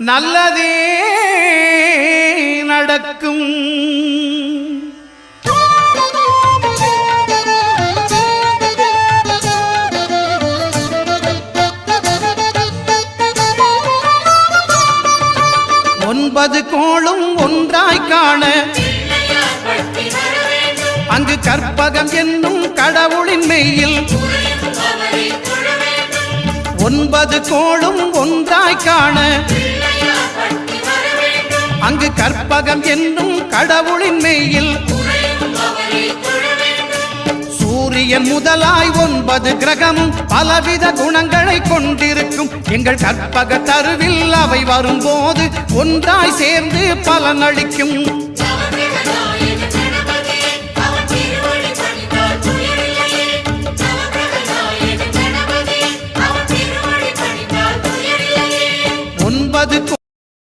நல்லதே நடக்கும். ஒன்பது கோளும் ஒன்றாய் காண அங்கு கற்பகம் என்னும் கடவுளின் மெய்யில் ஒன்பது கோளும் ஒன்றாய் காண அங்கு கற்பகம் என்னும் கடவுளின் மெய்யில் சூரியன் முதலாய் 9 கிரகமும் பலவித குணங்களை கொண்டிருக்கும். எங்கள் கற்பக தருவில் அவை வரும்போது ஒன்றாய் சேர்ந்து பலனளிக்கும்.